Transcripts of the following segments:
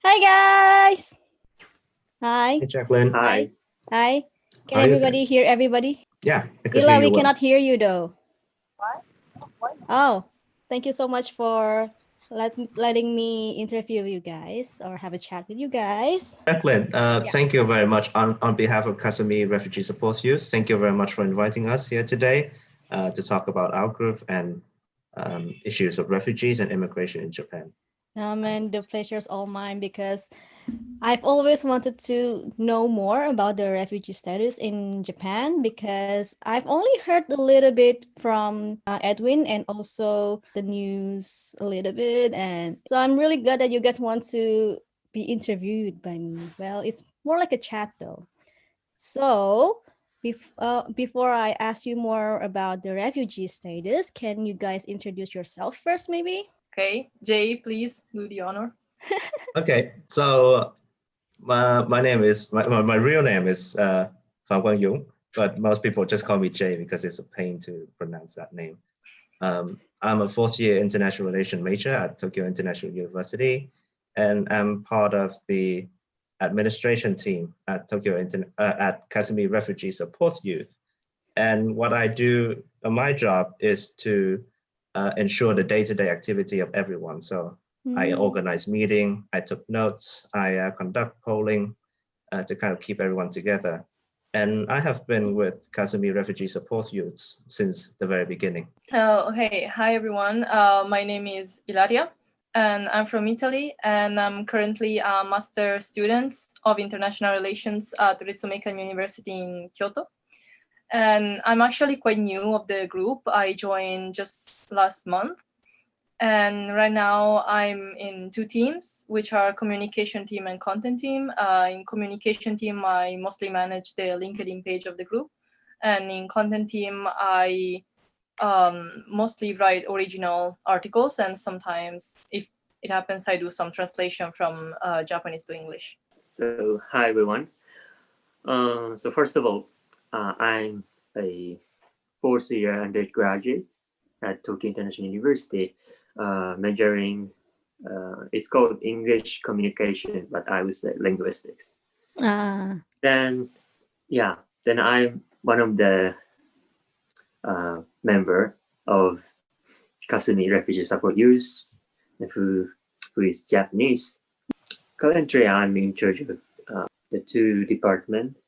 Hi guys. Hi. Hey, Jacqueline. Hi. Hi. Can How are you everybody guys? hear everybody? Yeah, I could Ila, hear we you well. cannot hear you though. Oh, thank you so much for letting me interview you guys or have a chat with you guys. Jacqueline, thank you very much on behalf of Kasumi Refugee Support Youth. Thank you very much for inviting us here today to talk about our group and issues of refugees and immigration in Japan. And the pleasure's all mine because I've always wanted to know more about the refugee status in Japan because I've only heard a little bit from Edwin and also the news a little bit. And so I'm really glad that you guys want to be interviewed by me. Well, it's more like a chat though. So before I ask you more about the refugee status, can you guys introduce yourself first, maybe? Okay, Jay, please do the honor. Okay, so my name is my real name is Fan Guangyong, but most people just call me Jay because it's a pain to pronounce that name. I'm a fourth year international relations major at Tokyo International University, and I'm part of the administration team at at Kasumi Refugee Support Youth. And what I do, my job is to ensure the day-to-day activity of everyone. So I organize meeting, I took notes, I conduct polling to kind of keep everyone together. And I have been with Kasumi Refugee Support Youth since the very beginning. Hey, hi everyone. My name is Ilaria, and I'm from Italy, and I'm currently a master student of international relations at Ritsumeikan University in Kyoto. And I'm actually quite new of the group. I joined just last month. And right now I'm in two teams, which are communication team and content team. In communication team, I mostly manage the LinkedIn page of the group. And in content team, I mostly write original articles, and sometimes if it happens, I do some translation from Japanese to English. So, hi everyone. So first of all, I'm a fourth year undergraduate at Tokyo International University, majoring. It's called English communication, but I would say linguistics. Then, then I'm one of the member of Kasumi Refugee Support Youth, who is Japanese. Currently, I'm in charge of the two departments,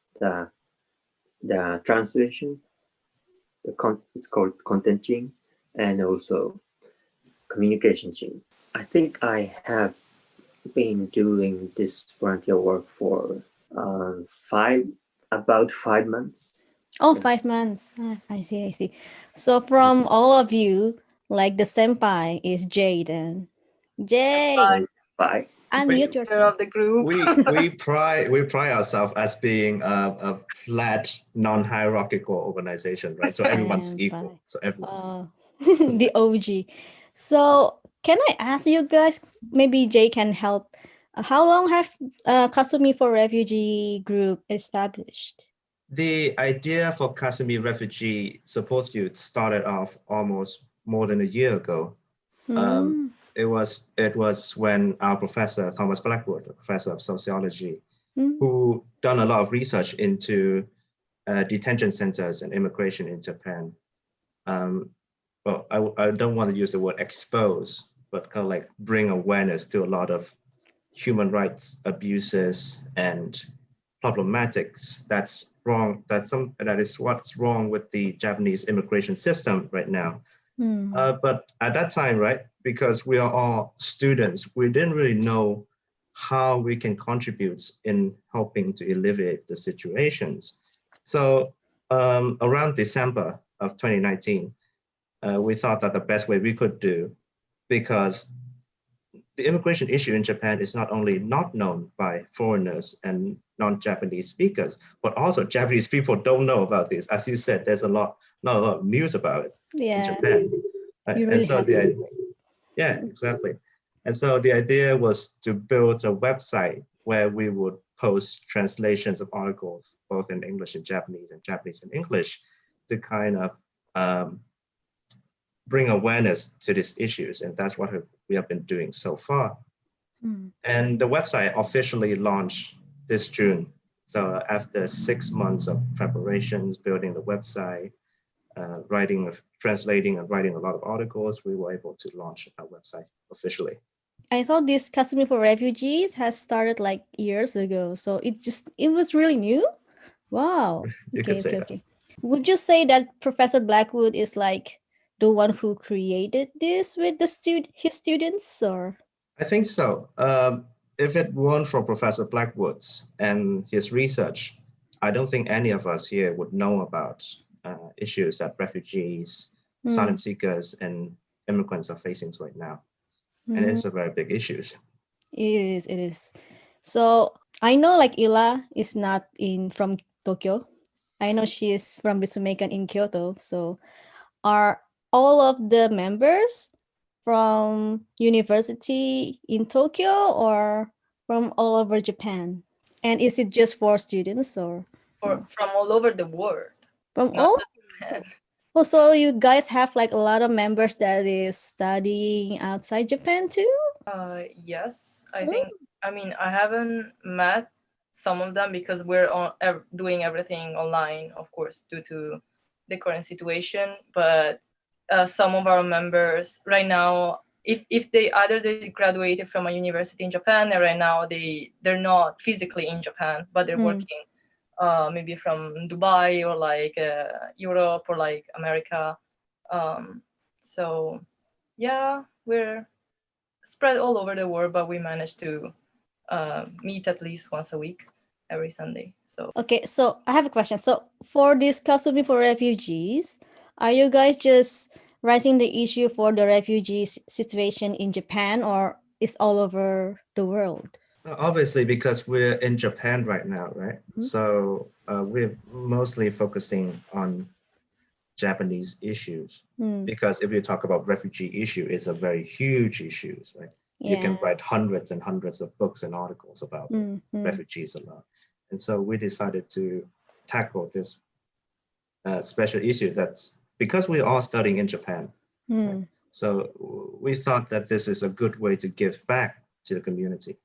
the translation, it's called content team, and also communication team. I think I have been doing this volunteer work for about 5 months. Oh, 5 months. I see. So from all of you, like the senpai is Jay then. Jay, Bye. unmute Member yourself. of the group. We pride ourselves as being a flat, non-hierarchical organization, right? So everyone's equal. So everyone's the OG. So can I ask you guys? Maybe Jay can help. How long have Kasumi for Refugee group established? The idea for Kasumi Refugee Support Youth started off almost more than a year ago. It was when our professor, Thomas Blackwood, a professor of sociology, who done a lot of research into detention centers and immigration in Japan. Well, I don't want to use the word expose, but kind of like bring awareness to a lot of human rights abuses and problematics that's wrong. That is what's wrong with the Japanese immigration system right now. But at that time, right, because we are all students, we didn't really know how we can contribute in helping to alleviate the situations. So around December of 2019, we thought that the best way we could do, because the immigration issue in Japan is not only not known by foreigners and non-Japanese speakers, but also Japanese people don't know about this. As you said, there's not a lot of news about it in Japan. Right? You really have to. Yeah, exactly. And so the idea was to build a website where we would post translations of articles, both in English and Japanese and English, to kind of bring awareness to these issues. And that's what we have been doing so far. And the website officially launched this June. So after 6 months of preparations, building the website, translating and writing a lot of articles, we were able to launch our website officially. I thought this Kasumi for Refugees has started like years ago, so it was really new. Wow. You Okay, could say okay, that. okay. Would you say that Professor Blackwood is like the one who created this with his students, or? I think so. If it weren't for Professor Blackwood's and his research, I don't think any of us here would know about issues that refugees, asylum seekers, and immigrants are facing right now. And it's a very big issue. It is. So I know like Ila is not from Tokyo. I know she is from Bisumekan in Kyoto. So are all of the members from university in Tokyo or from all over Japan? And is it just for students or From all over the world, from not all? just Japan. Oh, so you guys have like a lot of members that is studying outside Japan too? Yes, I mean, I haven't met some of them because we're doing everything online, of course, due to the current situation. But some of our members right now, if they graduated from a university in Japan, and right now they're not physically in Japan, but they're working maybe from Dubai or like Europe or like America. So yeah, we're spread all over the world, but we managed to meet at least once a week, every Sunday. So Okay, so I have a question. So for this Kasumi for refugees, are you guys just raising the issue for the refugees situation in Japan or is all over the world? Obviously, because we're in Japan right now, right? So we're mostly focusing on Japanese issues. Because if you talk about refugee issue, it's a very huge issue, right? You can write hundreds and hundreds of books and articles about refugees alone. And so we decided to tackle this special issue that's because we're all studying in Japan. Right? So we thought that this is a good way to give back to the community.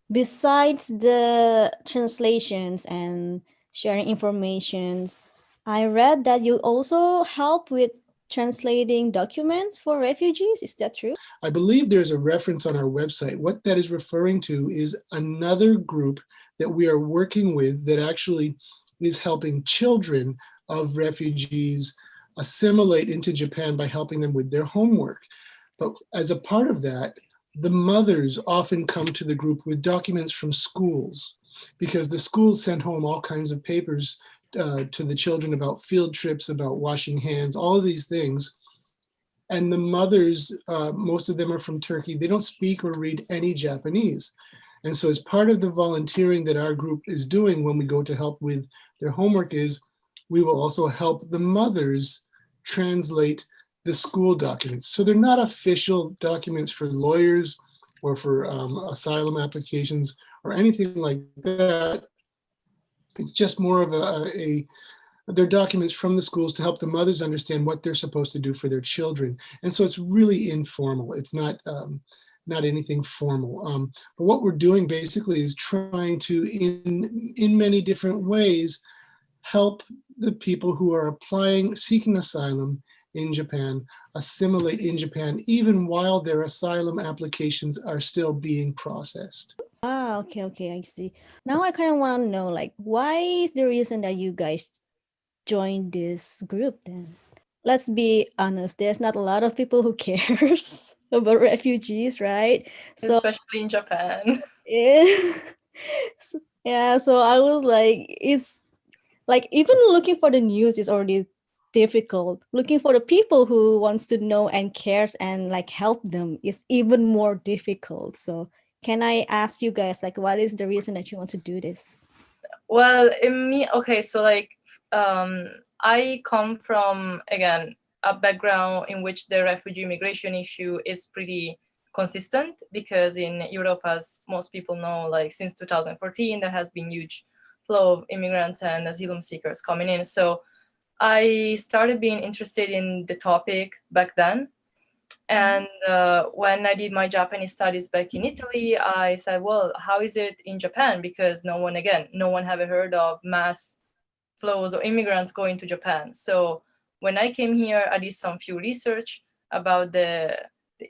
Besides the translations and sharing informations, I read that you also help with translating documents for refugees. Is that true? I believe there's a reference on our website. What that is referring to is another group that we are working with that actually is helping children of refugees assimilate into Japan by helping them with their homework. But as a part of that, the mothers often come to the group with documents from schools because the schools send home all kinds of papers to the children about field trips, about washing hands, all of these things. And the mothers, most of them are from Turkey, they don't speak or read any Japanese. And so as part of the volunteering that our group is doing when we go to help with their homework is we will also help the mothers translate the school documents. So they're not official documents for lawyers or for asylum applications or anything like that. It's just more of they're documents from the schools to help the mothers understand what they're supposed to do for their children. And so it's really informal. It's not anything formal. But what we're doing basically is trying to, in many different ways, help the people who are seeking asylum in Japan, assimilate in Japan, even while their asylum applications are still being processed. Ah, okay, I see. Now I kind of want to know, like, why is the reason that you guys joined this group then? Let's be honest, there's not a lot of people who cares about refugees, right? So especially in Japan. yeah, yeah, so I was like, it's like even looking for the news is already difficult. Looking for the people who wants to know and cares and like help them is even more difficult. So can I ask you guys like what is the reason that you want to do this? Well, in me, okay, so like I come from, again, a background in which the refugee migration issue is pretty consistent because in Europe, as most people know, like since 2014, there has been huge flow of immigrants and asylum seekers coming in. So I started being interested in the topic back then. And when I did my Japanese studies back in Italy, I said, well, how is it in Japan? Because no one ever heard of mass flows or immigrants going to Japan. So when I came here, I did some few research about the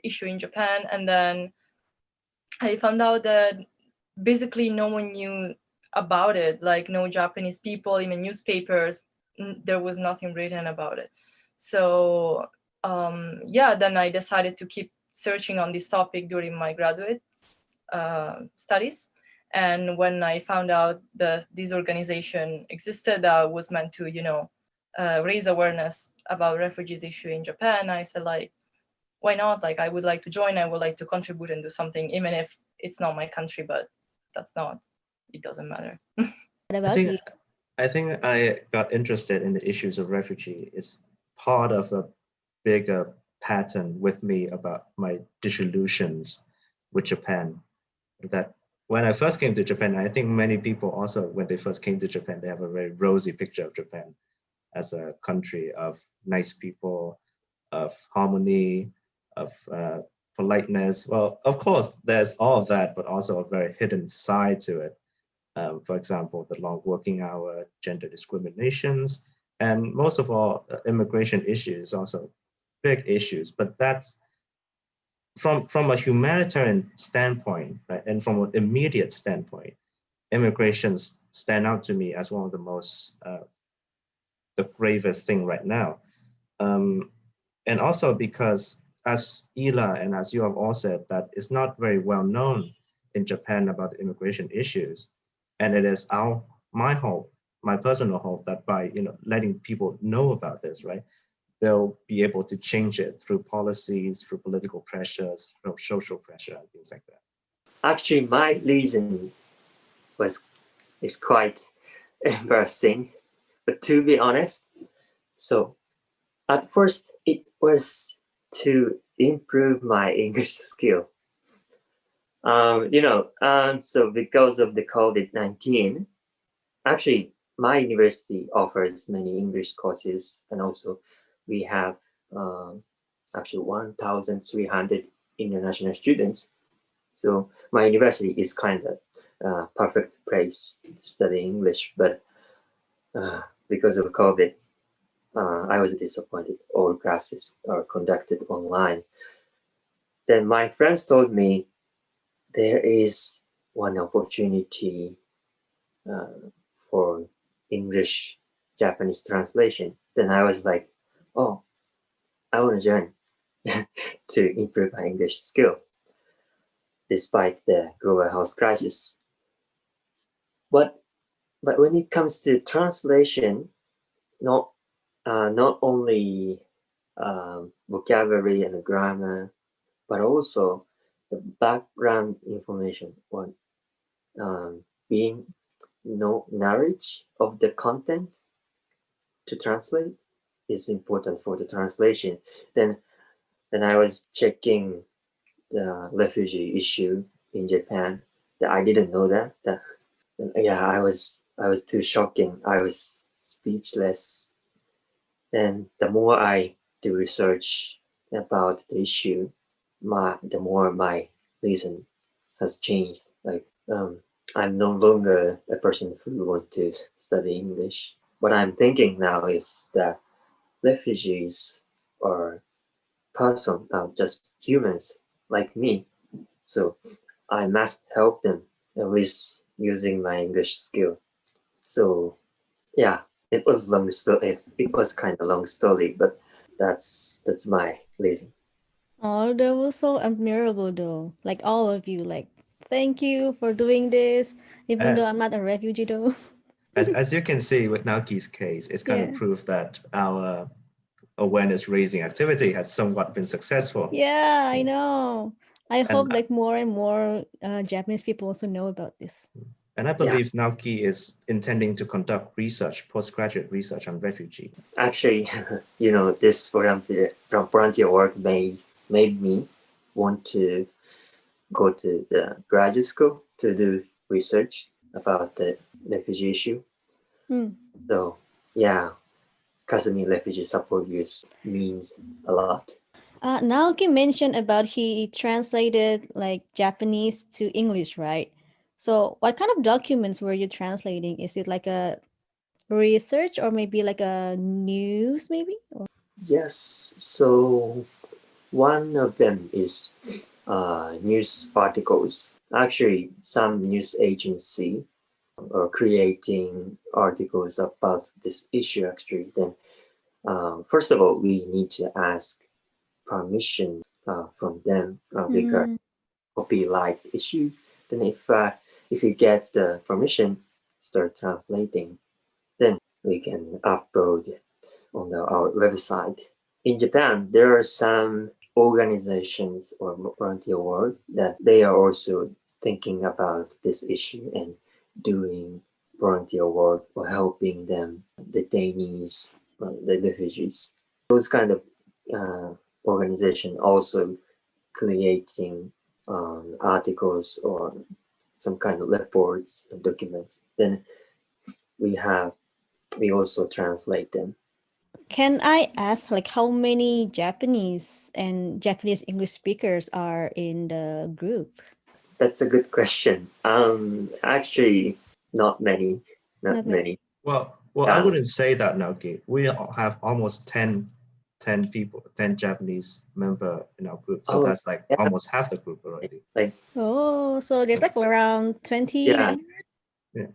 issue in Japan. And then I found out that basically no one knew about it, like no Japanese people, even newspapers, there was nothing written about it. So then I decided to keep searching on this topic during my graduate studies. And when I found out that this organization existed that was meant to, raise awareness about refugees issue in Japan, I said, like, why not? Like, I would like to join. I would like to contribute and do something, even if it's not my country. But it doesn't matter. What I about think you? I think I got interested in the issues of refugee. It's part of a bigger pattern with me about my disillusions with Japan. That when I first came to Japan, I think many people also, when they first came to Japan, they have a very rosy picture of Japan as a country of nice people, of harmony, of politeness. Well, of course, there's all of that, but also a very hidden side to it. For example, the long working hour, gender discriminations, and most of all, immigration issues, also big issues. But that's from a humanitarian standpoint, right, and from an immediate standpoint, immigrations stand out to me as one of the most, the gravest thing right now. And also because, as Ila and as you have all said, that it's not very well known in Japan about the immigration issues. And it is my hope, my personal hope, that by letting people know about this, right, they'll be able to change it through policies, through political pressures, through social pressure, and things like that. Actually, my reason is quite embarrassing, but to be honest, so at first it was to improve my English skill. So because of the COVID-19, actually my university offers many English courses, and also we have actually 1,300 international students. So my university is kind of perfect place to study English, but because of COVID, I was disappointed. All classes are conducted online. Then my friends told me there is one opportunity for English Japanese translation. Then I was like, oh, I want to join to improve my English skill despite the global health crisis. But when it comes to translation, not only vocabulary and grammar, but also the background information, or being knowledge of the content to translate is important for the translation. Then I was checking the refugee issue in Japan. That I didn't know that. Yeah, I was too shocking. I was speechless. And the more I do research about the issue, the more my reason has changed. Like I'm no longer a person who wants to study English. What I'm thinking now is that refugees are just humans like me. So I must help them with using my English skill. So yeah, it was long story. It was kind of long story, but that's my reason. Oh, that was so admirable though. Like all of you, like thank you for doing this, even though As I'm not a refugee though. as you can see with Naoki's case, it's kind of Yeah. proof that our awareness raising activity has somewhat been successful. Yeah, I know. I hope And like more and more Japanese people also know about this. I Yeah, believe Naoki is intending to conduct research, postgraduate research on refugee. actually, this volunteer work made me want to go to the graduate school to do research about the refugee issue. Hmm. So yeah, Kasumi Refugee Support Youth means a lot. Naoki mentioned about he translated like Japanese to English, right? So, what kind of documents were you translating? Is it like a research or maybe like a news, maybe? Or Yes, so one of them is news articles. Actually, some news agency are creating articles about this issue. Actually, then first of all, we need to ask permissions from them regarding Mm, copyright issue. Then if you get the permission, start translating, then we can upload it on our website. In Japan, there are some organizations or volunteer work that they are also thinking about this issue and doing volunteer work or helping them, detainees, the refugees. Those kind of uh, organization also creating articles or some kind of reports and documents. Then we have we also translate them. can I ask like how many Japanese and Japanese English speakers are in the group? That's a good question. Actually, not many, not Not many. many. Well, I Yeah. wouldn't say that, Naoki. We have almost 10 people, 10 Japanese member in our group. So Oh, that's like yeah. almost half the group already. Like Oh, so there's like around 20 yeah. members.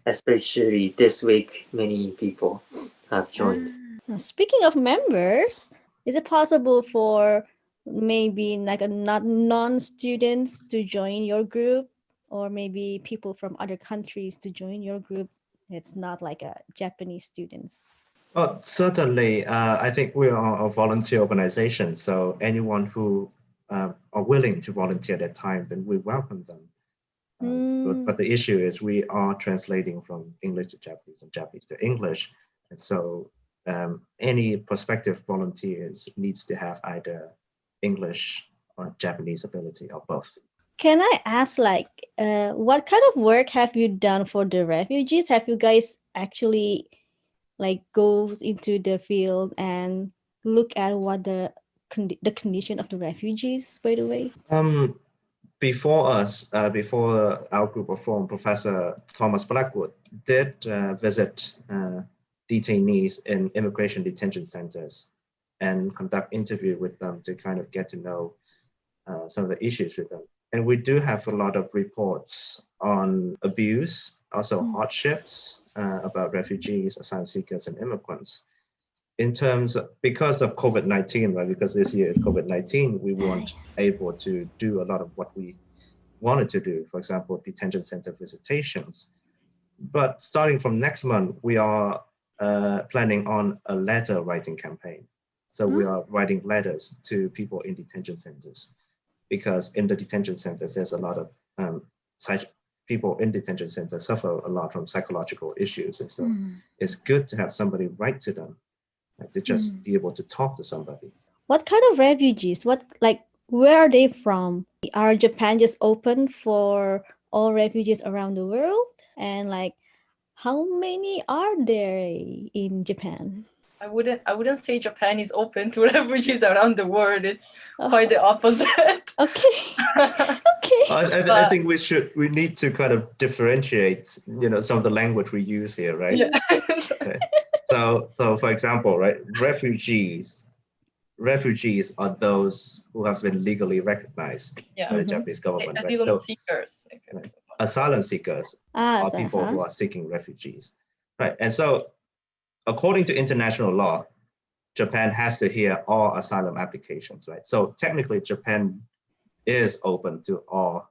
Especially this week, many people have joined. Now, speaking of members, is it possible for maybe like a not non-students to join your group, or maybe people from other countries to join your group? It's not like a Japanese students. Oh, certainly. I think we are a volunteer organization. So anyone who are willing to volunteer their time, then we welcome them. But Mm, the issue is we are translating from English to Japanese and Japanese to English. And so any prospective volunteers needs to have either English or Japanese ability or both. can I ask, like, what kind of work have you done for the refugees? Have you guys actually like goes into the field and look at what the condition of the refugees? By the way. Um, Before us, before our group of formed, Professor Thomas Blackwood did visit detainees in immigration detention centers and conduct interview with them to kind of get to know some of the issues with them. And we do have a lot of reports on abuse, also Mm. hardships about refugees, asylum seekers, and immigrants. In terms of, because of COVID-19, right? Because this year is COVID-19, we Aye. weren't able to do a lot of what we wanted to do, for example, detention center visitations. But starting from next month, we are planning on a letter writing campaign. So we Huh? are writing letters to people in detention centers because in the detention centers, there's a lot of people in detention centers suffer a lot from psychological issues. And so Mm. it's good to have somebody write to them, like, to just Mm. be able to talk to somebody. What kind of refugees? What like where are they from? Are Japan just open for all refugees around the world? And like how many are there in Japan? I wouldn't say Japan is open to refugees around the world. It's quite Oh, the opposite. okay. Okay. I But think we need to kind of differentiate, some of the language we use here, right? yeah. Okay. So for example, right, refugees are those who have been legally recognized by Yeah. the Mhm. Japanese government, right? Asylum So seekers. right, asylum seekers Ah, are so, people huh? who are seeking refugees, right? And so according to international law, Japan has to hear all asylum applications, right? So technically, Japan is open to all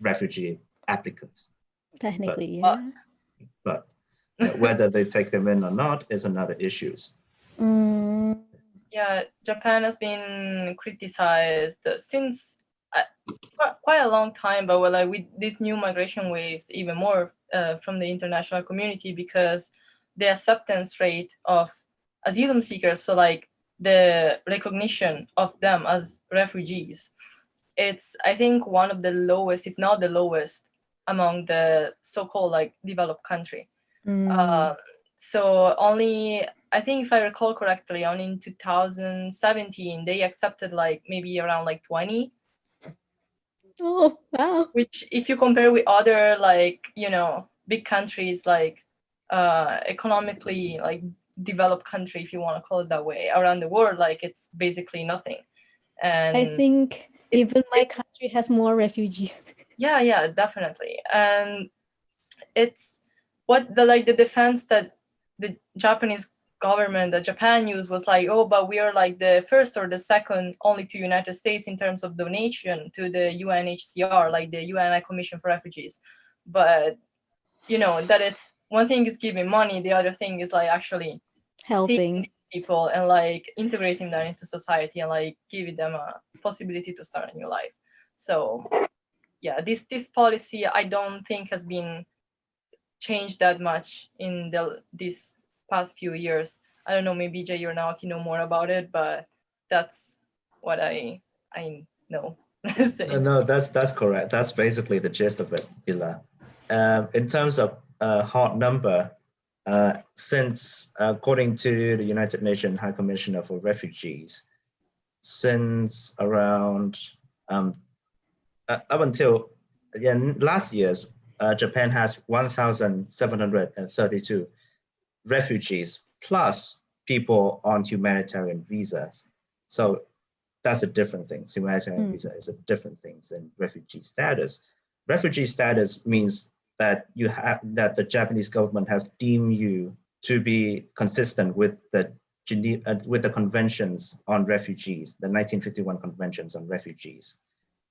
refugee applicants, but Technically, But yeah. but whether they take them in or not is another issue. Mm, yeah, Japan has been criticized since uh, quite a long time, but well, like with these new migration waves, even more from the international community because the acceptance rate of asylum seekers, so like the recognition of them as refugees, it's I think one of the lowest, if not the lowest, among the so-called like developed country. mm, Uh, so only I think if I recall correctly, only in 2017 they accepted like maybe around like 20. Oh, wow. Which, if you compare with other like big countries like economically like developed country, if you want to call it that way, around the world, like it's basically nothing. And I think even my it, country has more refugees. yeah, definitely. And it's what the defense that the Japanese government, that Japan used, was like, oh, but we are like the first or the second only to United States in terms of donation to the UNHCR, like the UN High Commission for Refugees. But that it's one thing is giving money, the other thing is like actually taking Helping. these people and like integrating them into society and like giving them a possibility to start a new life. So yeah, this policy I don't think has been changed that much in these past few years. I don't know, maybe Jay or Naoki know more about it, but that's what I know. No, that's correct. That's basically the gist of it, Ila. In terms of hard number, since according to the United Nations High Commissioner for Refugees, since around up until last year's, Japan has 1,732 refugees plus people on humanitarian visas. So that's a different thing. Humanitarian visa is a different thing than refugee status. Refugee status means that the Japanese government has deemed you to be consistent with the with the conventions on refugees, the 1951 conventions on refugees,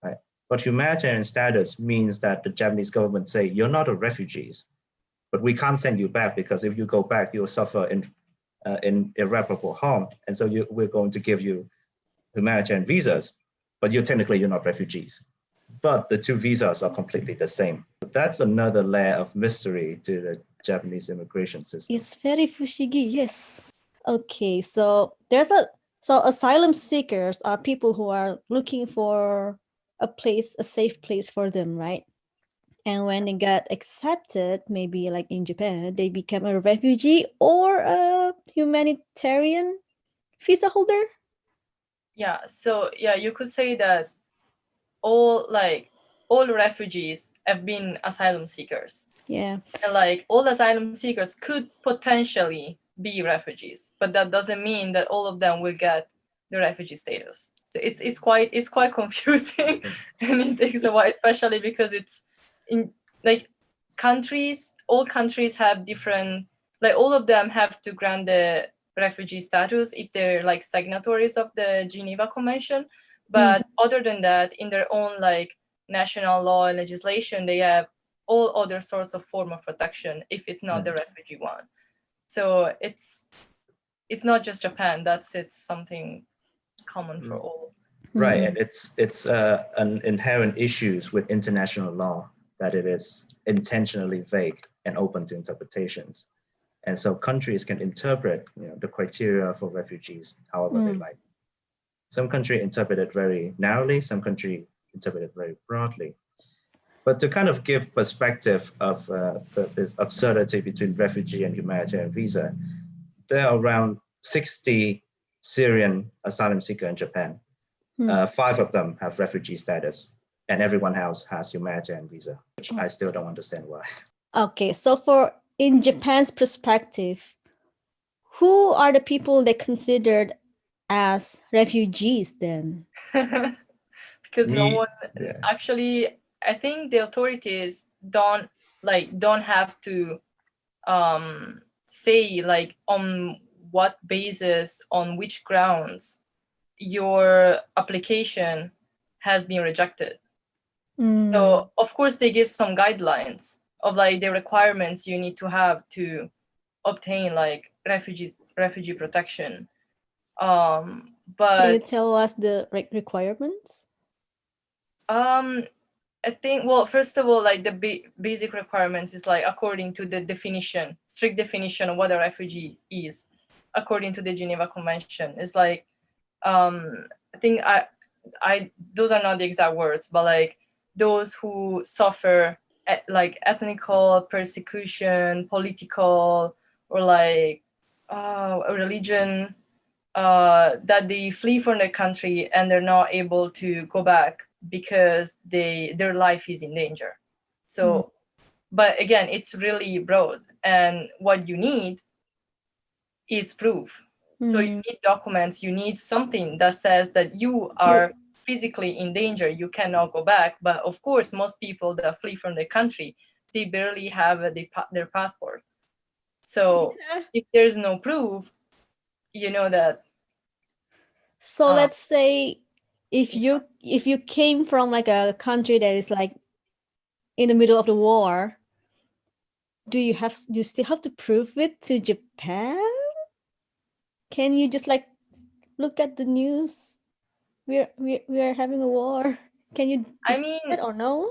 right? But humanitarian status means that the Japanese government say you're not a refugee, but we can't send you back because if you go back, you'll suffer in irreparable harm, and so we're going to give you humanitarian visas, but you're not refugees. But the two visas are completely the same. That's another layer of mystery to the Japanese immigration system. It's very fushigi, yes. Okay, so asylum seekers are people who are looking for a safe place for them, right? And when they got accepted, maybe like in Japan, they become a refugee or a humanitarian visa holder. Yeah, so yeah, you could say that all refugees have been asylum seekers. Yeah. And like all asylum seekers could potentially be refugees, but that doesn't mean that all of them will get the refugee status. So it's quite confusing and it takes a while, especially because it's in like all countries have different, like all of them have to grant the refugee status if they're like signatories of the Geneva Convention. But other than that, in their own like national law and legislation, they have all other sorts of form of protection if it's not the refugee one. So it's not just Japan. It's something common for all. Right, and it's an inherent issues with international law that it is intentionally vague and open to interpretations, and so countries can interpret the criteria for refugees however they like. Some countries interpret it very narrowly, some countries interpret it very broadly. But to kind of give perspective of this absurdity between refugee and humanitarian visa, there are around 60 Syrian asylum seekers in Japan. 5 of them have refugee status, and everyone else has humanitarian visa, which I still don't understand why. Okay, so in Japan's perspective, who are the people they considered as refugees then? Because no one actually, I think the authorities don't have to say like on what basis, on which grounds your application has been rejected. So of course they give some guidelines of like the requirements you need to have to obtain like refugee protection. But can you tell us the requirements? I think, well, first of all, like the basic requirements is like according to the strict definition of what a refugee is, according to the Geneva Convention. It's like, I think those are not the exact words, but like those who suffer like ethnical persecution, political, or like a religion, that they flee from their country and they're not able to go back because their life is in danger. So, but again, it's really broad, and what you need is proof. So you need documents, you need something that says that you are physically in danger, you cannot go back. But of course, most people that flee from their country, they barely have their passport. So Yeah. if there's no proof, you know that. So uh, let's say if you came from like a country that is like in the middle of the war, do you still have to prove it to Japan? Can you just like look at the news? We are having a war. Can you I just do mean, it or no?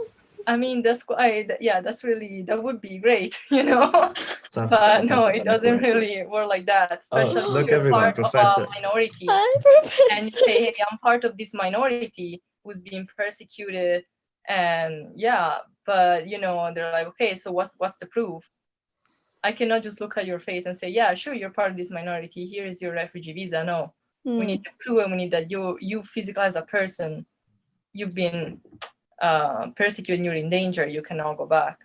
that's quite, yeah, that's really, that would be great, you know. So, But no, that's it doesn't really work like that, oh, especially if look, you're everyone, part of a Professor. minority Hi, and you Professor. say, hey, I'm part of this minority who's being persecuted. And yeah, but you know, they're like, okay, so what's the proof? I cannot just look at your face and say, yeah, sure, you're part of this minority, here is your refugee visa. No, we need Hmm. to prove, and we need that you physically as a person, you've been persecuted, you're in danger, you cannot go back.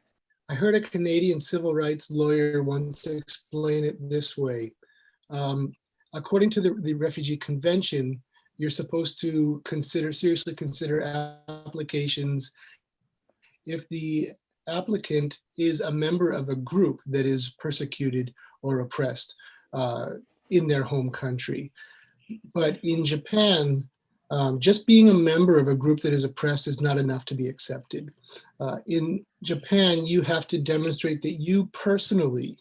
I heard a Canadian civil rights lawyer once explain it this way. Um, According to the Refugee Convention, you're supposed to seriously consider applications if the applicant is a member of a group that is persecuted or oppressed uh, in their home country. But in Japan, just being a member of a group that is oppressed is not enough to be accepted. In Japan, you have to demonstrate that you personally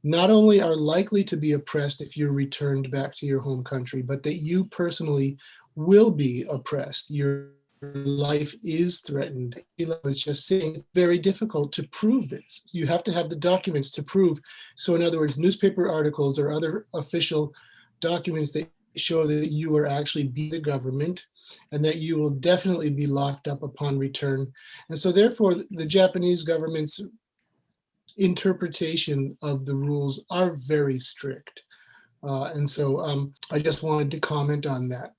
not only are likely to be oppressed if you're returned back to your home country, but that you personally will be oppressed. Your life is threatened. Ila was just saying it's very difficult to prove this. You have to have the documents to prove. So, in other words, newspaper articles or other official documents that show that you are actually being the government and that you will definitely be locked up upon return. And so, therefore, the Japanese government's interpretation of the rules are very strict. And so I just wanted to comment on that,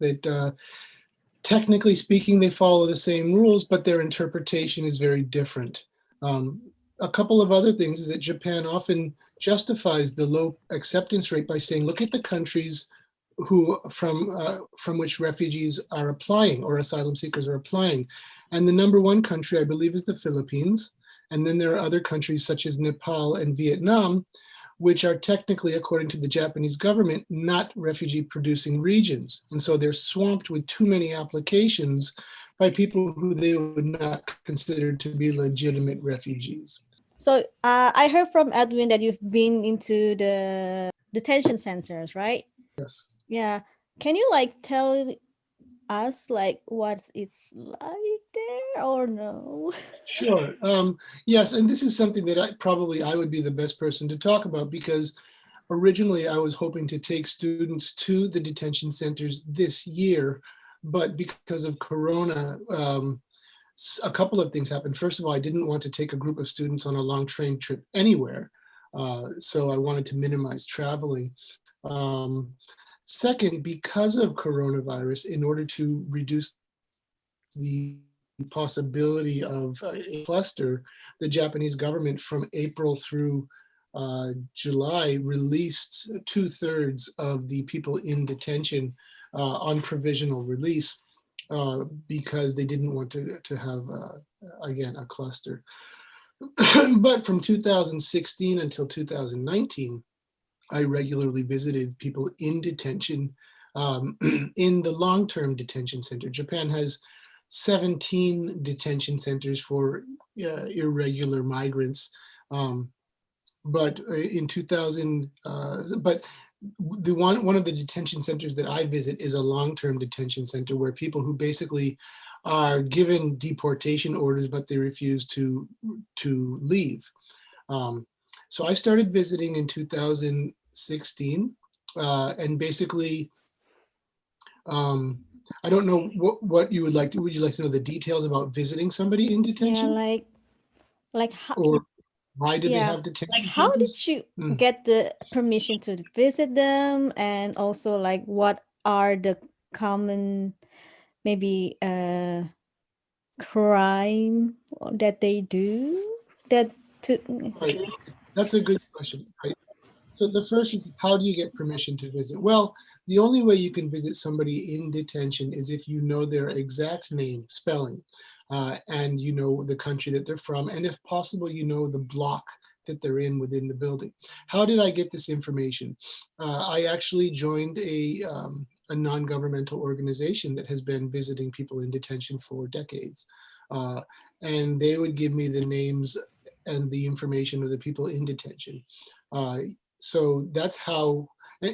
technically speaking, they follow the same rules, but their interpretation is very different. Um, a couple of other things is that Japan often justifies the low acceptance rate by saying, look at the countries from which refugees are applying or asylum seekers are applying. And the number one country, I believe, is the Philippines. And then there are other countries such as Nepal and Vietnam, which are technically, according to the Japanese government, not refugee producing regions. And so they're swamped with too many applications by people who they would not consider to be legitimate refugees. So I heard from Edwin that you've been into the detention centers, right? Yes. Yeah. Can you like tell us like what it's like there or no? Sure. Yes, and this is something that I would be the best person to talk about because originally I was hoping to take students to the detention centers this year, but because of Corona, a couple of things happened. First of all, I didn't want to take a group of students on a long train trip anywhere, so I wanted to minimize traveling. Second, because of coronavirus, in order to reduce the possibility of a cluster, the Japanese government from April through July released 2/3 of the people in detention on provisional release because they didn't want to have, again, a cluster. But from 2016 until 2019, I regularly visited people in detention in the long-term detention center. Japan has 17 detention centers for irregular migrants. Um, but in 2000, but one of the detention centers that I visit is a long-term detention center where people who basically are given deportation orders, but they refuse to leave. Um, so I started visiting in 2016, and basically, um, I don't know what you would like to. Would you like to know the details about visiting somebody in Yeah, detention, like how, or? Why did they Yeah. have detention How centers? did you get the permission to visit them? And also, like, what are the common, maybe, crime that they do that to Right. That's a good question. Right. So the first is, how do you get permission to visit? Well, the only way you can visit somebody in detention is if you know their exact name, spelling, and you know the country that they're from, and if possible, you know the block that they're in within the building. How did I get this information? I actually joined a non-governmental organization that has been visiting people in detention for decades. Uh, and they would give me the names and the information of the people in detention. Uh, so that's how,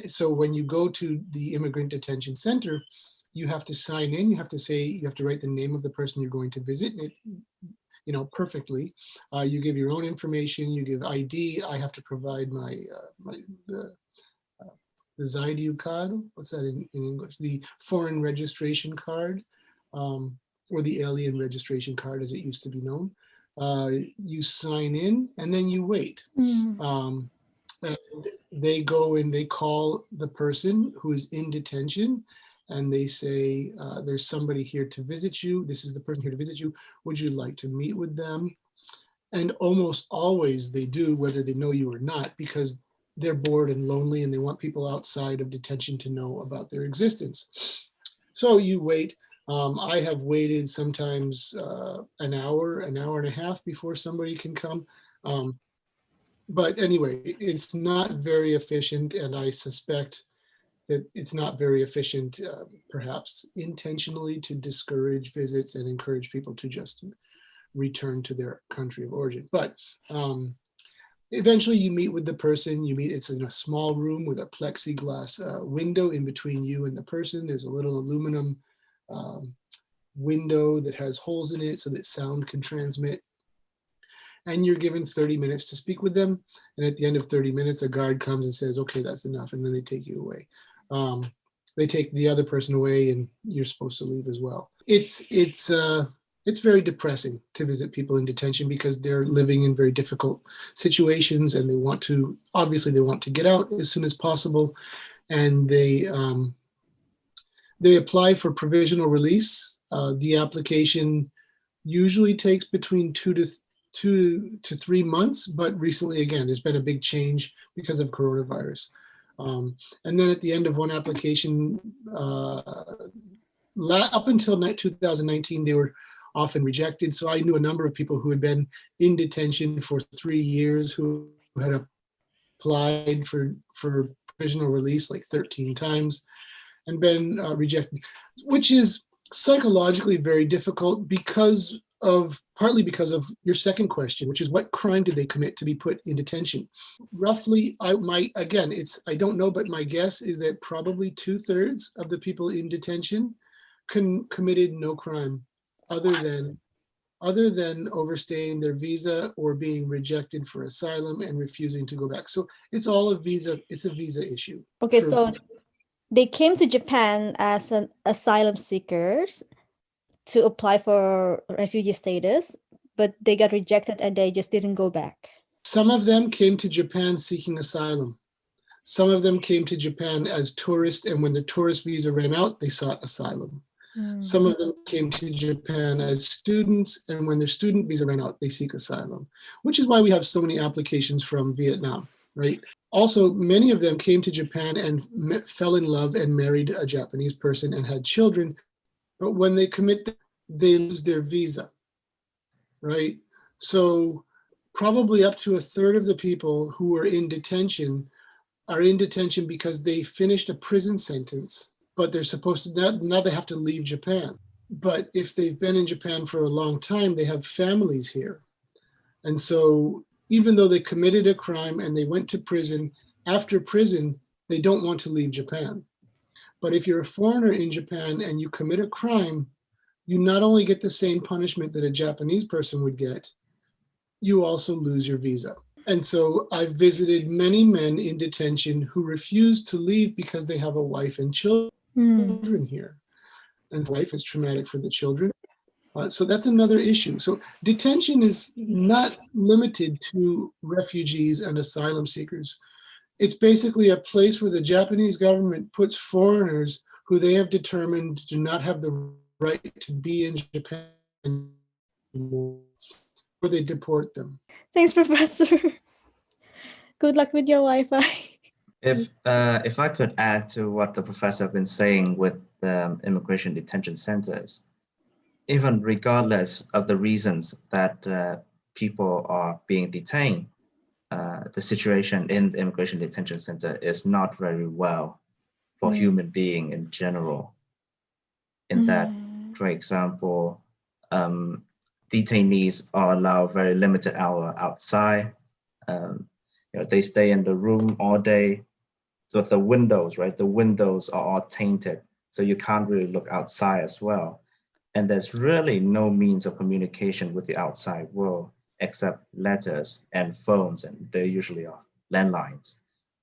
so when you go to the immigrant detention center, you have to sign in, you have to say, you have to write the name of the person you're going to visit, and it, you know, perfectly. You give your own information, you give ID. I have to provide the Zaidu card. What's that in English? The foreign registration card, or the alien registration card as it used to be known. You sign in and then you wait. Mm. And they go and they call the person who is in detention and they say, there's somebody here to visit you. This is the person here to visit you. Would you like to meet with them? And almost always they do, whether they know you or not, because they're bored and lonely and they want people outside of detention to know about their existence. So you wait. I have waited sometimes an hour and a half before somebody can come. But anyway, it's not very efficient, and I suspect that it's not very efficient, perhaps intentionally, to discourage visits and encourage people to just return to their country of origin. But eventually you meet with the person, it's in a small room with a plexiglass window in between you and the person. There's a little aluminum window that has holes in it so that sound can transmit. And you're given 30 minutes to speak with them. And at the end of 30 minutes, a guard comes and says, okay, that's enough. And then they take you away. They take the other person away and you're supposed to leave as well. It's very depressing to visit people in detention because they're living in very difficult situations and obviously they want to get out as soon as possible. And they apply for provisional release. The application usually takes between 2 to 3 months, but recently, again, there's been a big change because of coronavirus. And then at the end of one application, up until 2019, they were often rejected. So I knew a number of people who had been in detention for 3 years who had applied for provisional release like 13 times and been rejected, which is psychologically very difficult partly because of your second question, which is what crime did they commit to be put in detention? Roughly, I don't know, but my guess is that probably 2/3 of the people in detention committed no crime other than overstaying their visa or being rejected for asylum and refusing to go back. So it's a visa issue. Okay, so they came to Japan as an asylum seekers to apply for refugee status, but they got rejected and they just didn't go back. Some of them came to Japan seeking asylum. Some of them came to Japan as tourists, and when the tourist visa ran out, they sought asylum. Some of them came to Japan as students, and when their student visa ran out, they seek asylum, which is why we have so many applications from Vietnam, right? Also, many of them came to Japan and fell in love and married a Japanese person and had children, but when they commit, they lose their visa, right? So probably up to 1/3 of the people who are in detention because they finished a prison sentence, but they're supposed to, now they have to leave Japan. But if they've been in Japan for a long time, they have families here. And so even though they committed a crime and they went to prison, after prison, they don't want to leave Japan. But if you're a foreigner in Japan and you commit a crime, you not only get the same punishment that a Japanese person would get, you also lose your visa. And so I've visited many men in detention who refuse to leave because they have a wife and children here. And life is traumatic for the children. So that's another issue. So detention is not limited to refugees and asylum seekers. It's basically a place where the Japanese government puts foreigners who they have determined do not have the right to be in Japan anymore, or they deport them. Thanks, Professor. Good luck with your Wi-Fi. If I could add to what the professor have been saying with immigration detention centers, even regardless of the reasons that people are being detained, the situation in the immigration detention center is not very well for human being in general. In that, for example, detainees are allowed very limited hour outside. They stay in the room all day. So the windows, right? The windows are all tainted, so you can't really look outside as well. And there's really no means of communication with the outside world except letters and phones, and they usually are landlines.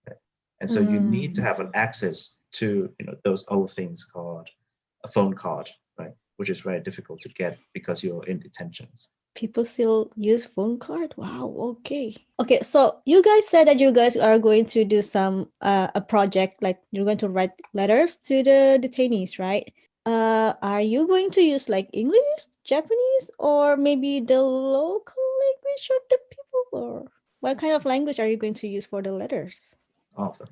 Right? And so you need to have an access to those old things called a phone card, right? Which is very difficult to get because you're in detentions. People still use phone card? Wow, okay. Okay, so you guys said that you guys are going to do some a project, like you're going to write letters to the detainees, right? Are you going to use like English, Japanese, or maybe the local language of the people? Or what kind of language are you going to use for the letters? All of them.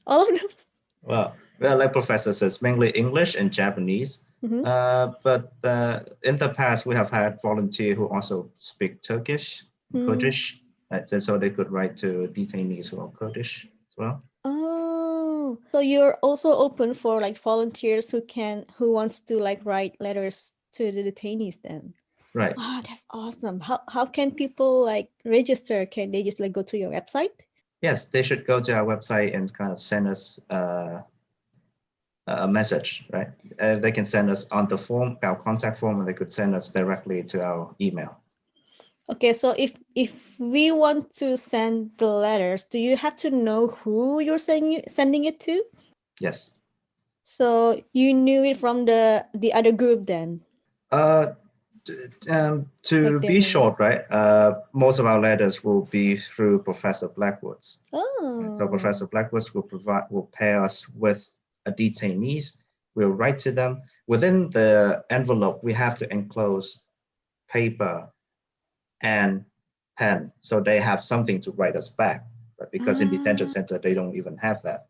All of them? Well, like Professor says, mainly English and Japanese. But in the past, we have had volunteers who also speak Turkish, Kurdish, so they could write to detainees who are Kurdish as well. Oh, so you're also open for like volunteers who wants to like write letters to the detainees then? Right. Oh, that's awesome. How can people like register? Can they just like go to your website? Yes, they should go to our website and kind of send us a message, right? They can send us on the form, our contact form, and they could send us directly to our email. Okay, so if we want to send the letters, do you have to know who you're sending it to? Yes. So you knew it from the other group then? To be short, right? Most of our letters will be through Professor Blackwood's. Oh. So Professor Blackwood's will pair us with detainees. We'll write to them. Within the envelope, we have to enclose paper and pen, so they have something to write us back. Right? Because in detention center, they don't even have that.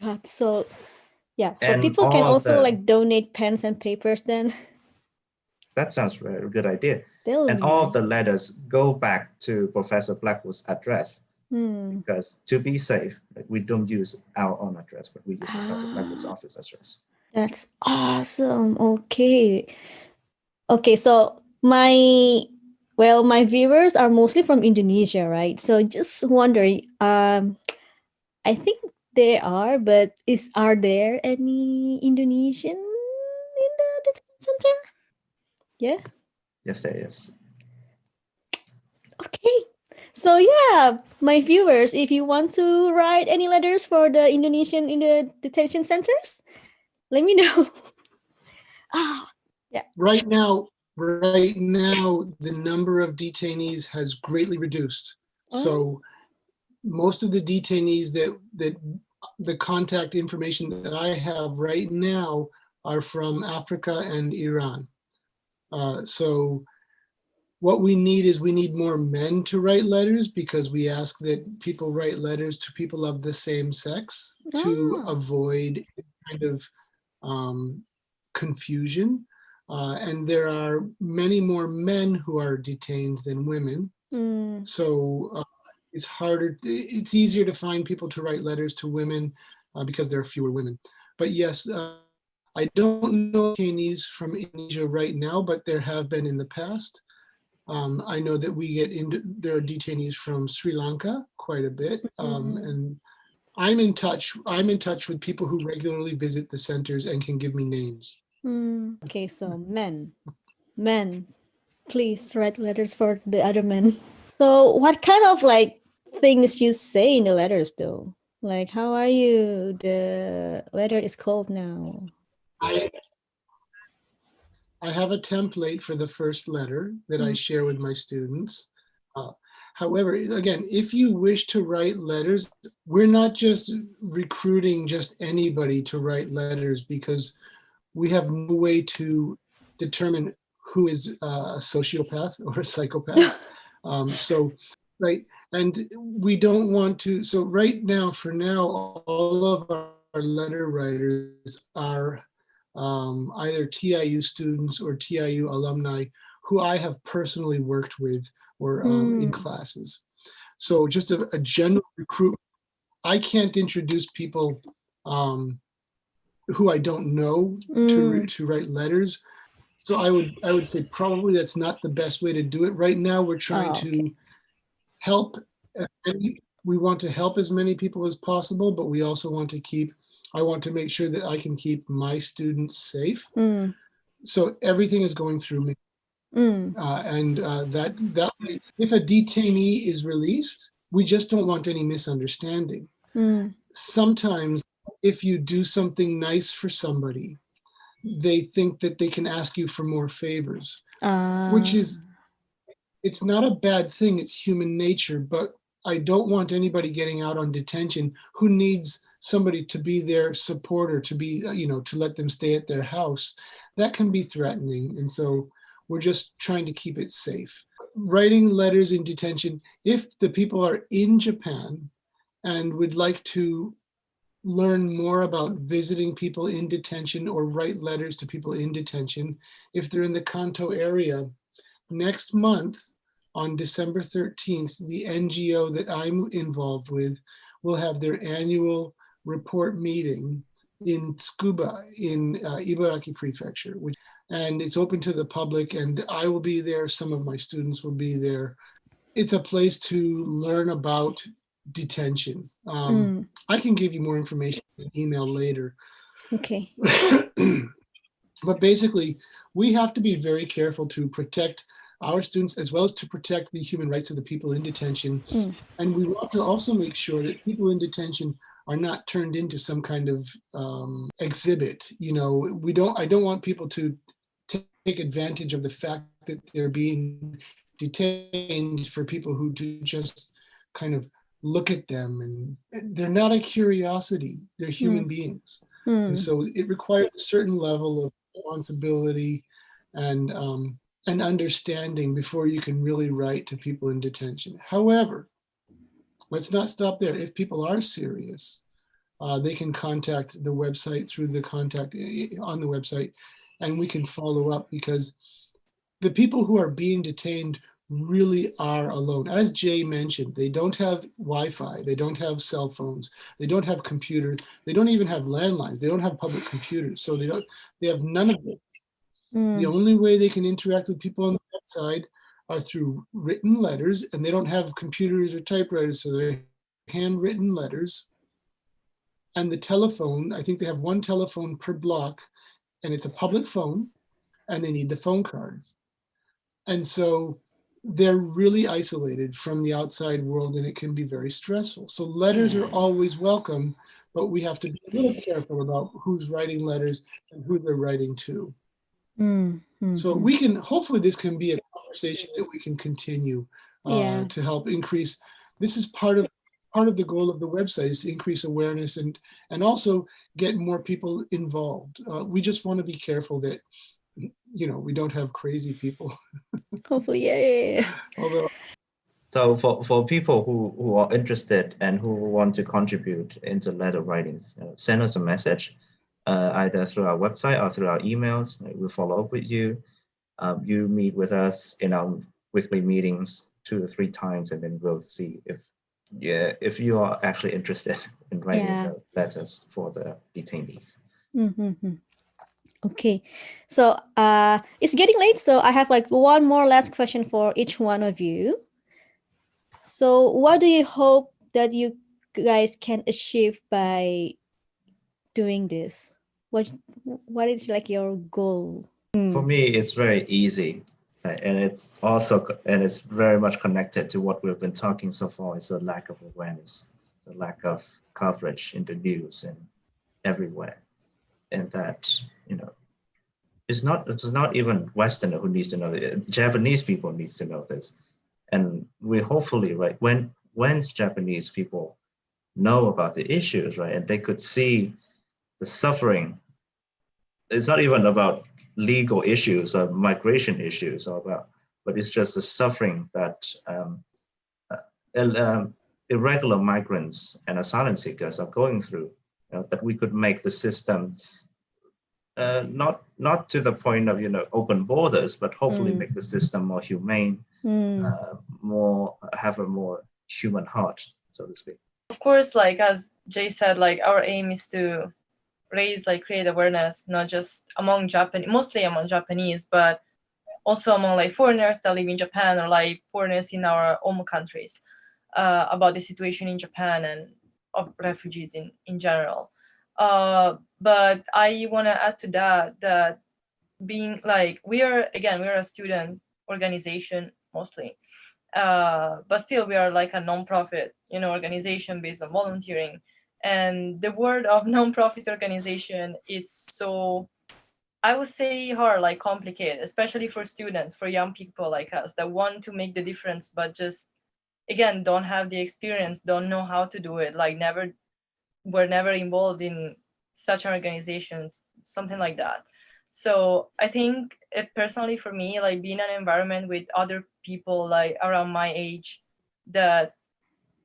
God, so yeah, so And people can also like donate pens and papers then. That sounds a good idea. That'll and be all nice. of the letters go back to Professor Blackwood's address. Because to be safe, we don't use our own address, but we use Professor Blackwood's office address. That's awesome. Okay. Okay, so my viewers are mostly from Indonesia, right? So just wondering, I think they are, but are there any Indonesian in the detention center? Yeah. Yes, there is. Okay. So yeah, my viewers, if you want to write any letters for the Indonesian in the detention centers, let me know. Yeah. Right now, the number of detainees has greatly reduced. So most of the detainees that the contact information that I have right now are from Africa and Iran. So what we need more men to write letters, because we ask that people write letters to people of the same sex to avoid kind of confusion. And there are many more men who are detained than women. So it's easier to find people to write letters to women because there are fewer women. But yes, I don't know detainees from Indonesia right now, but there have been in the past. I know that there are detainees from Sri Lanka quite a bit. And I'm in touch with people who regularly visit the centers and can give me names. Okay, so men, please write letters for the other men. So what kind of like things you say in the letters though? Like, how are you? The letter is called now. I have a template for the first letter that I share with my students. However, again, if you wish to write letters, we're not just recruiting just anybody to write letters, because we have no way to determine who is a sociopath or a psychopath. So, right, and we don't want to, so right now, for now, all of our letter writers are either TIU students or TIU alumni who I have personally worked with or in classes. So just a general recruit. I can't introduce people who I don't know to write letters. So I would say probably that's not the best way to do it. Right now, we're trying to help. We want to help as many people as possible, but we also want to I want to make sure that I can keep my students safe. So everything is going through me. That way, if a detainee is released, we just don't want any misunderstanding. Sometimes if you do something nice for somebody, they think that they can ask you for more favors, which is, it's not a bad thing. It's human nature, but I don't want anybody getting out on detention who needs somebody to be their supporter, to be, to let them stay at their house. That can be threatening. And so we're just trying to keep it safe. Writing letters in detention, if the people are in Japan and would like to learn more about visiting people in detention or write letters to people in detention, if they're in the Kanto area, next month on December 13th, the NGO that I'm involved with will have their annual report meeting in Tsukuba in Ibaraki Prefecture, and it's open to the public, and I will be there. Some of my students will be there. It's a place to learn about detention. I can give you more information in email later. Okay. But basically, we have to be very careful to protect our students as well as to protect the human rights of the people in detention. And we want to also make sure that people in detention are not turned into some kind of exhibit. I don't want people to take advantage of the fact that they're being detained for people who do just kind of look at them, and they're not a curiosity, they're human beings. And so it requires a certain level of responsibility and understanding before you can really write to people in detention. However, let's not stop there. If people are serious, they can contact the website through the contact on the website, and we can follow up, because the people who are being detained really are alone. As Jay mentioned, they don't have Wi-Fi, they don't have cell phones, they don't have computers, they don't even have landlines, they don't have public computers, so they have none of it. The only way they can interact with people on the outside are through written letters, and they don't have computers or typewriters, so they're handwritten letters. And the telephone, I think they have one telephone per block, and it's a public phone, and they need the phone cards. And so they're really isolated from the outside world, and it can be very stressful. So letters are always welcome, but we have to be a little careful about who's writing letters and who they're writing to. So we can, hopefully this can be a conversation that we can continue to help increase. This is part of the goal of the website, is to increase awareness and also get more people involved. We just want to be careful that, we don't have crazy people. Hopefully, yeah. Although, So for people who are interested and who want to contribute into letter writings, send us a message, either through our website or through our emails. We'll follow up with you. You meet with us in our weekly meetings 2 to 3 times, and then we'll see if you are actually interested in writing the letters for the detainees. Okay, so it's getting late, so I have like one more last question for each one of you. So what do you hope that you guys can achieve by doing this? What is like your goal? For me, it's very easy, and it's very much connected to what we've been talking so far. It's a lack of awareness, the lack of coverage in the news and everywhere, and that it's not even Westerner who needs to know it. Japanese people needs to know this, and we hopefully, right, when Japanese people know about the issues, right, and they could see the suffering. It's not even about legal issues or migration issues, or about, but it's just the suffering that uh, irregular migrants and asylum seekers are going through. That we could make the system not to the point of open borders, but hopefully Mm. make the system more humane, Mm. more have a more human heart, so to speak. Of course, like as Jay said, like our aim is to create awareness, not just among Japanese, mostly among Japanese, but also among like foreigners that live in Japan, or like foreigners in our own countries, about the situation in Japan and of refugees in general. But I want to add to that being like we are a student organization mostly, but still we are like a non-profit organization based on volunteering, and the word of non-profit organization, it's so, I would say, hard, like complicated, especially for students, for young people like us that want to make the difference, but just again don't have the experience, don't know how to do it, like were never involved in such an organization, something like that. So I think personally for me, like being in an environment with other people like around my age that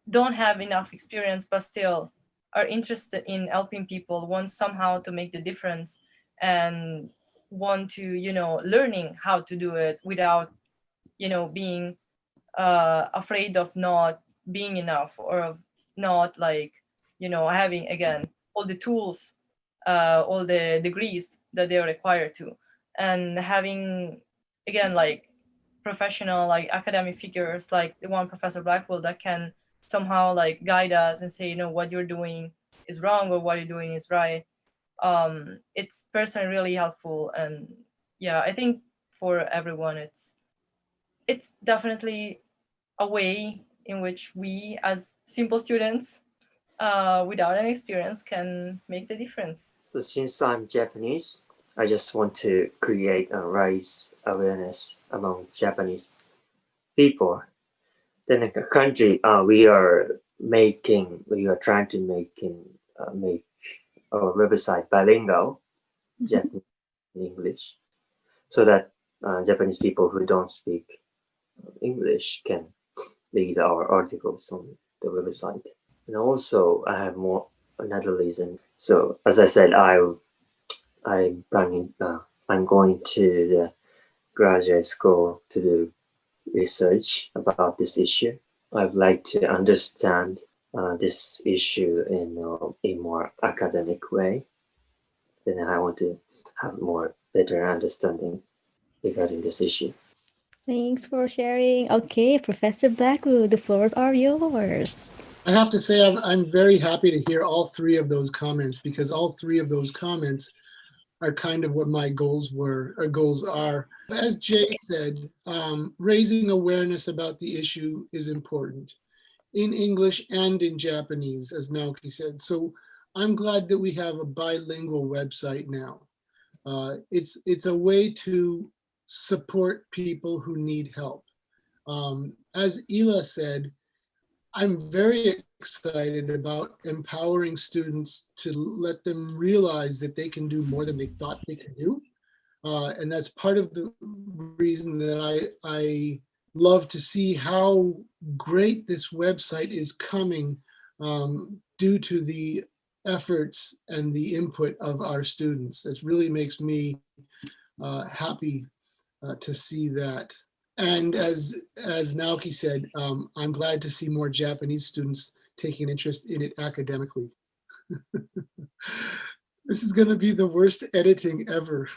don't have enough experience but still are interested in helping people, want somehow to make the difference, and want to learning how to do it without being afraid of not being enough, or of not like having again all the tools, all the degrees that they are required to, and having again like professional like academic figures like the one Professor Blackwell that can somehow like guide us and say what you're doing is wrong or what you're doing is right. It's personally really helpful, and yeah, I think for everyone it's definitely a way in which we as simple students without any experience can make the difference. So since I'm Japanese, I just want to create and raise awareness among Japanese people. Then in the country, we are trying to make our website bilingual, Japanese and English, so that Japanese people who don't speak English can read our articles on the website. And also, I have more another reason. So as I said, I'm planning. I'm going to the graduate school to do research about this issue. I'd like to understand this issue in a more academic way. Then I want to have more better understanding regarding this issue. Thanks for sharing. Okay, Professor Blackwood, the floors are yours. I have to say, I'm very happy to hear all three of those comments, because all three of those comments are kind of what my goals were, or goals are. As Jay said, raising awareness about the issue is important in English and in Japanese, as Naoki said. So I'm glad that we have a bilingual website now. It's a way to support people who need help. As Ila said, I'm very excited about empowering students to let them realize that they can do more than they thought they could do. And that's part of the reason that I love to see how great this website is coming, due to the efforts and the input of our students. It really makes me happy to see that. And as Naoki said, I'm glad to see more Japanese students taking interest in it academically. This is going to be the worst editing ever.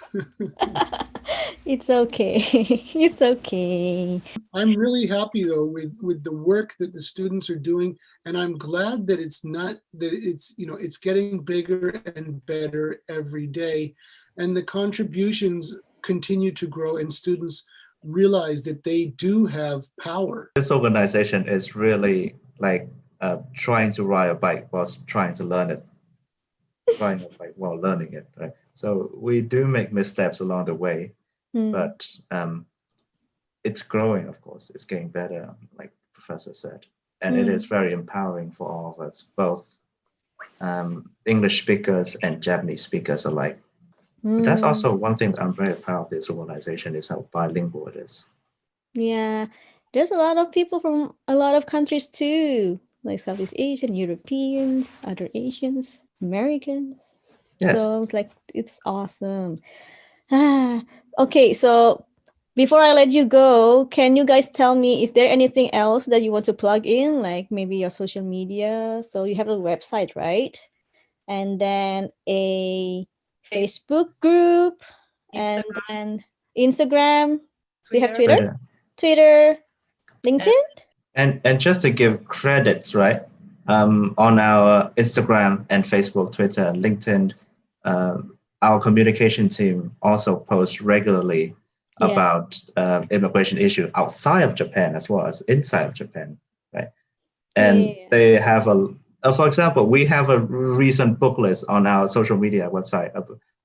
It's okay. It's okay. I'm really happy though with the work that the students are doing, and I'm glad that it's getting bigger and better every day, and the contributions continue to grow, and students realize that they do have power. This organization is really like trying to ride a bike whilst trying to learn it. trying it like while learning it, right? So we do make missteps along the way, Mm. but it's growing, of course. It's getting better, like Professor said. And it is very empowering for all of us, both English speakers and Japanese speakers alike. But that's Mm. also one thing that I'm very proud of this organization is how bilingual it is. Yeah, there's a lot of people from a lot of countries too, like Southeast Asian, Europeans, other Asians, Americans. Yes. So it's like it's awesome. Ah, okay, so before I let you go, can you guys tell me, is there anything else that you want to plug in, like maybe your social media? So you have a website, right? And then a Facebook group, and Instagram, then Instagram. Do you have Twitter, Twitter? Twitter. Twitter, and LinkedIn? And just to give credits, right? On our Instagram and Facebook, Twitter, and LinkedIn, our communication team also posts regularly Yeah. about immigration issue outside of Japan as well as inside of Japan, right? And Yeah. they have for example, we have a recent book list on our social media website,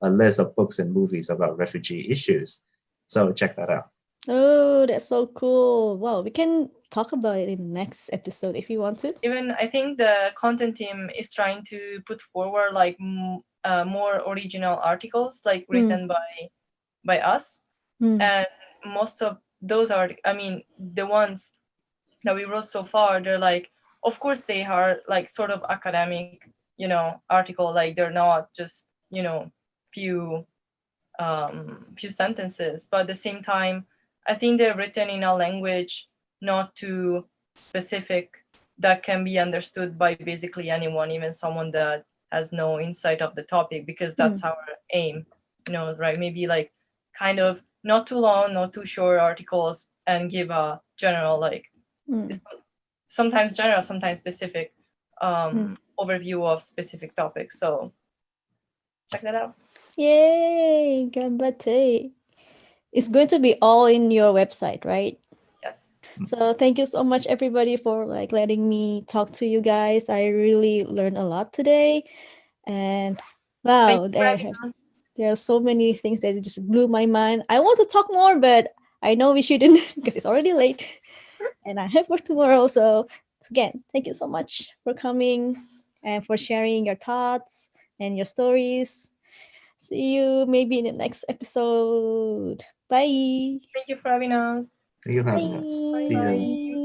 a list of books and movies about refugee issues. So check that out. Oh, that's so cool. Wow, we can talk about it in the next episode if you want to. even I think the content team is trying to put forward like more original articles like written by us, Mm. and most of those are, I mean, the ones that we wrote so far, they're like, of course they are like sort of academic, article, like they're not just, few few sentences, but at the same time I think they're written in a language not too specific, that can be understood by basically anyone, even someone that has no insight of the topic, because that's our aim, right? Maybe like kind of not too long, not too short articles, and give a general, like, Mm. sometimes general, sometimes specific Mm. overview of specific topics. So check that out. Yay, ganbatte. It's going to be all in your website, right? Yes. So thank you so much everybody for like letting me talk to you guys. I really learned a lot today. And Thank wow, you for having us. there are so many things that just blew my mind. I want to talk more, but I know we shouldn't because it's already late and I have work tomorrow. So again, thank you so much for coming and for sharing your thoughts and your stories. See you maybe in the next episode. Bye. Thank you for having us. Thank you for having us. Bye See you. Bye. bye.